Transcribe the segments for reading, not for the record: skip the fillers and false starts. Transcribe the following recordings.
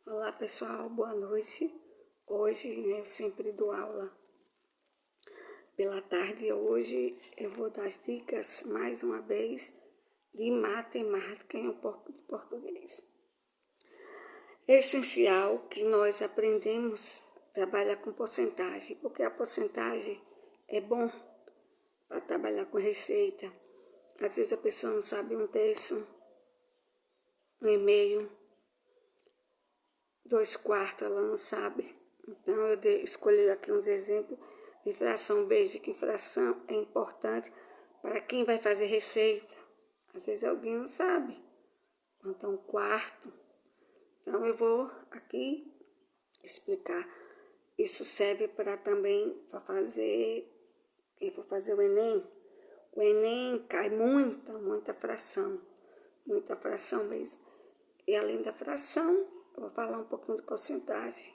Olá pessoal, boa noite. Hoje, eu sempre dou aula pela tarde. Hoje eu vou dar as dicas, mais uma vez, de matemática e um pouco de português. É essencial que nós aprendemos a trabalhar com porcentagem, porque a porcentagem é bom para trabalhar com receita. Às vezes a pessoa não sabe um terço, um e meio, 2/4, ela não sabe. Então, eu escolhi aqui uns exemplos de fração. Veja que fração é importante para quem vai fazer receita. Às vezes alguém não sabe. Então, quarto. Então, eu vou aqui explicar. Isso serve para também para fazer, quem for fazer o Enem. O Enem cai muita fração. Muita fração mesmo. E além da fração, eu vou falar um pouquinho de porcentagem.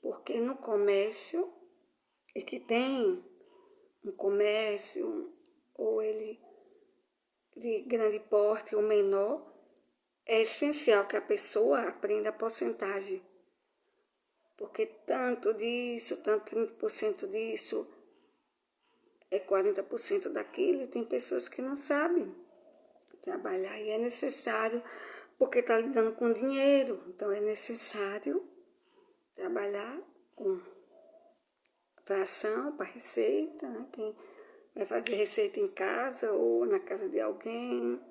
Porque no comércio, e que tem um comércio, ou ele de grande porte ou menor, é essencial que a pessoa aprenda a porcentagem. Porque tanto disso, tanto 30% disso, é 40% daquilo, e tem pessoas que não sabem trabalhar. E é necessário, porque está lidando com dinheiro, então é necessário trabalhar com fração para receita, né? Quem vai fazer receita em casa ou na casa de alguém.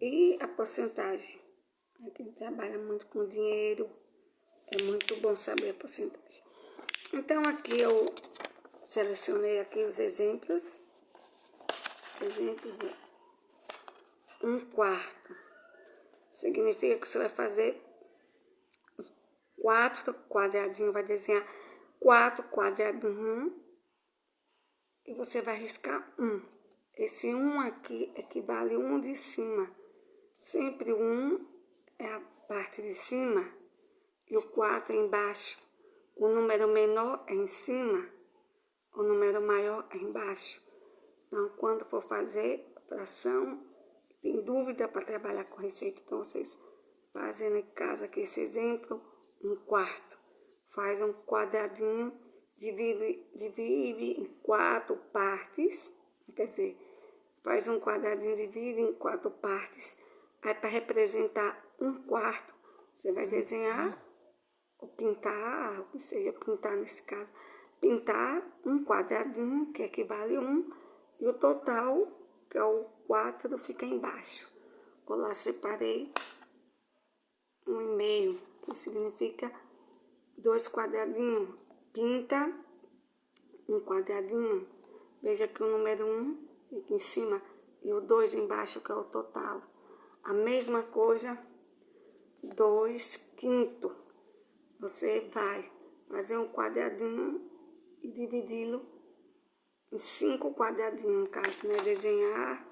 E a porcentagem, né? Quem trabalha muito com dinheiro, é muito bom saber a porcentagem. Então, aqui eu selecionei aqui os exemplos. Exemplos, 1/4. Significa que você vai fazer os 4 quadradinhos, vai desenhar 4 quadradinhos e você vai riscar 1. Esse 1 aqui equivale a 1 de cima. Sempre o 1 é a parte de cima e o 4 é embaixo. O número menor é em cima, o número maior é embaixo. Então, quando for fazer fração, tem dúvida para trabalhar com receita, então vocês fazem em casa aqui esse exemplo, 1/4. Faz um quadradinho, divide em 4 partes, quer dizer, faz um quadradinho, divide em 4 partes. Aí, para representar 1/4, você vai desenhar ou pintar, ou seja, pintar nesse caso, pintar um quadradinho, que equivale a 1, e o total, que é o 4, fica embaixo. Eu lá separei 1,5, que significa 2 quadradinhos. Pinta um quadradinho. Veja que o número 1 fica em cima e o 2 embaixo, que é o total. A mesma coisa, 2/5. Você vai fazer um quadradinho e dividi-lo em 5 quadradinhos, no caso, né? Desenhar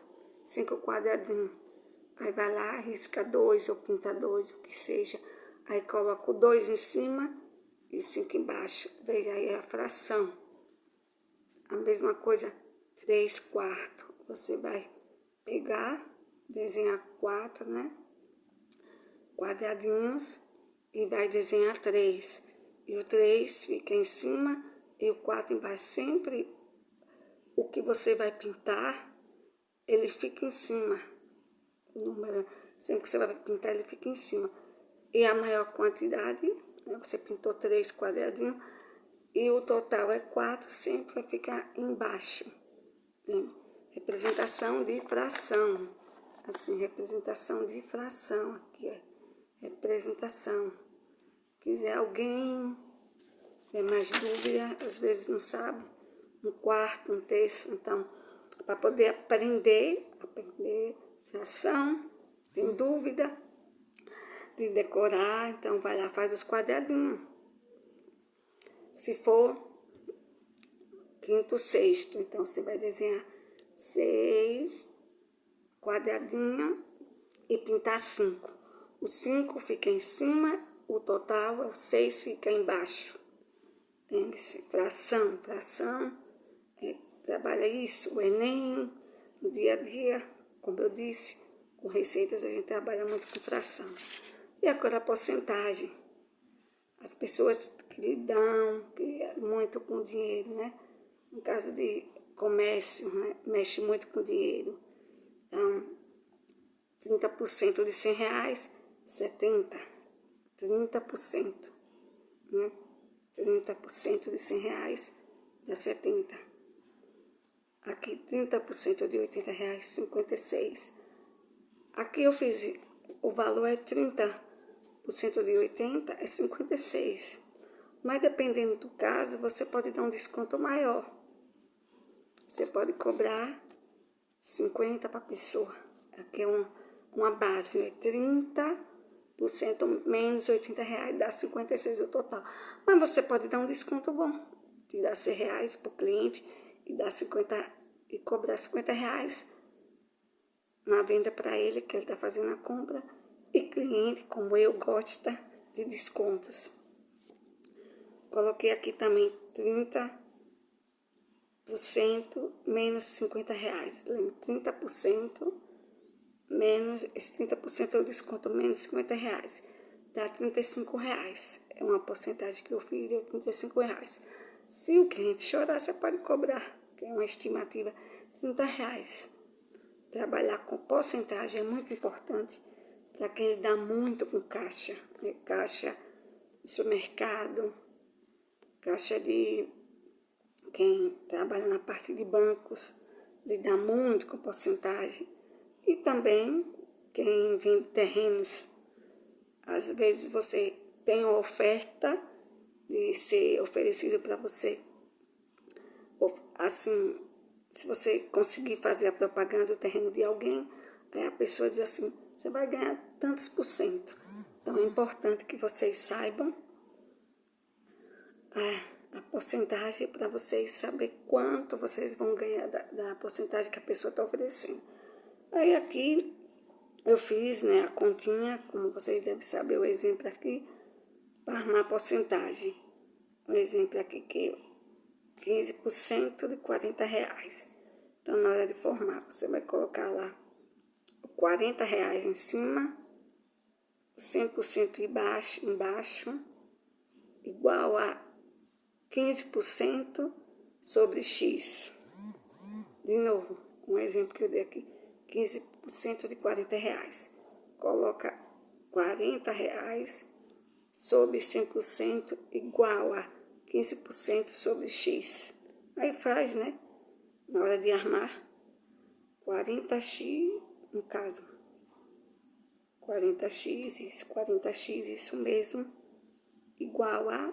5 quadradinhos. Aí vai lá, risca 2 ou pinta 2, o que seja. Aí coloca o 2 em cima e o 5 embaixo. Veja aí a fração. A mesma coisa, 3/4. Você vai pegar, desenhar 4, né? Quadradinhos e vai desenhar 3. E o 3 fica em cima e o 4 embaixo. Sempre o que você vai pintar, ele fica em cima. O número, sempre que você vai pintar, ele fica em cima. E a maior quantidade, né, você pintou 3 quadradinhos e o total é 4, sempre vai ficar embaixo. Né? Representação de fração. Assim, representação de fração. Aqui é representação. Quiser alguém ter mais dúvida, às vezes não sabe, 1/4, 1/3, então, para poder aprender fração, tem dúvida de decorar, então vai lá, faz os quadradinhos. Se for quinto, sexto, então você vai desenhar 6 quadradinhos e pintar 5. O 5 fica em cima, o total, o 6 fica embaixo. Lembre-se, fração, trabalha isso, o Enem, no dia a dia, como eu disse, com receitas a gente trabalha muito com fração. E agora a porcentagem. as pessoas que lidam muito com dinheiro, né? No caso de comércio, né? Mexe muito com dinheiro. Então, 30% de R$100, 70. 30%, né? 30% de R$100 dá 70. Aqui, 30% de R$80, 56. Aqui eu fiz, o valor é 30% de 80, é 56. Mas dependendo do caso, você pode dar um desconto maior. Você pode cobrar 50 para a pessoa. Aqui é uma base, né? 30% menos R$80 dá 56 o total. Mas você pode dar um desconto bom, tirar R$100 para o cliente e dar 50 e cobrar R$50 na venda para ele, que ele está fazendo a compra. E cliente, como eu, gosta de descontos. Coloquei aqui também 30% menos R$50. Lembra? 30% menos, esse 30% eu desconto menos R$50. Dá R$35. É uma porcentagem que eu fiz, deu R$35. Se o cliente chorar, você pode cobrar, que é uma estimativa, R$30. Trabalhar com porcentagem é muito importante para quem lida muito com caixa, né? Caixa de supermercado, caixa de quem trabalha na parte de bancos, lida muito com porcentagem. E também quem vende terrenos. Às vezes você tem uma oferta de ser oferecido para você. Assim, se você conseguir fazer a propaganda do terreno de alguém, aí a pessoa diz assim, você vai ganhar tantos por cento. Então é importante que vocês saibam a porcentagem para vocês saberem quanto vocês vão ganhar da porcentagem que a pessoa está oferecendo. Aí aqui eu fiz, né, a continha, como vocês devem saber o exemplo aqui, para armar a porcentagem. Um exemplo aqui que é 15% de R$40. Então, na hora de formar, você vai colocar lá R$40 em cima, 100% embaixo, igual a 15% sobre X. De novo, um exemplo que eu dei aqui, 15% de R$40. Coloca R$40 sobre 100% igual a 15% sobre X. Aí faz, né? Na hora de armar, 40x, no caso, 40x, isso mesmo, igual a,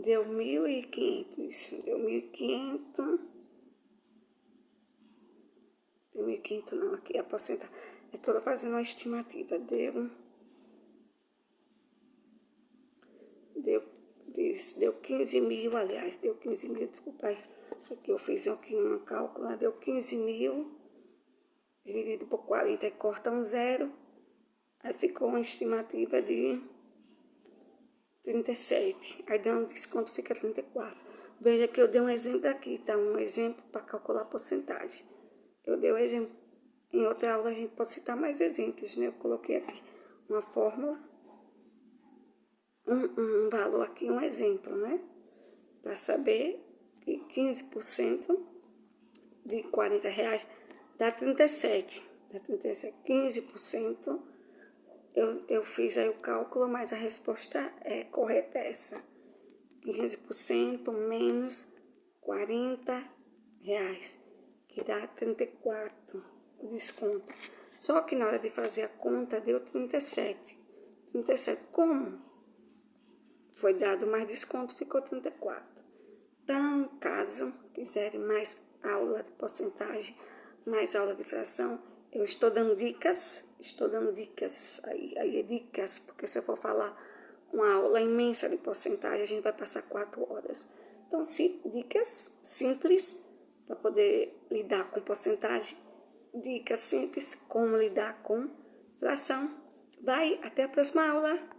deu 1.500, isso, deu 1.500, deu 1.500 não, aqui a porcentagem, é que eu tô fazendo uma estimativa, deu 15 mil, aliás, deu 15 mil, desculpa aí, aqui eu fiz aqui um cálculo, deu 15 mil, dividido por 40, aí corta um zero, aí ficou uma estimativa de 37, aí dando desconto fica 34. Veja que eu dei um exemplo aqui, tá? Um exemplo para calcular a porcentagem. Eu dei um exemplo, em outra aula a gente pode citar mais exemplos, né? Eu coloquei aqui uma fórmula, um valor aqui, um exemplo, né? Para saber que 15% de R$40 dá 37. Dá 37. 15%, eu fiz aí o cálculo, mas a resposta correta é essa. 15% menos R$40, que dá 34, o desconto. Só que na hora de fazer a conta deu 37. 37, como foi dado mais desconto, ficou 34. Então, caso quiserem mais aula de porcentagem, mais aula de fração, eu estou dando dicas, aí é dicas, porque se eu for falar uma aula imensa de porcentagem, a gente vai passar 4 horas. Então, dicas simples para poder lidar com porcentagem, dicas simples como lidar com fração. Vai, até a próxima aula!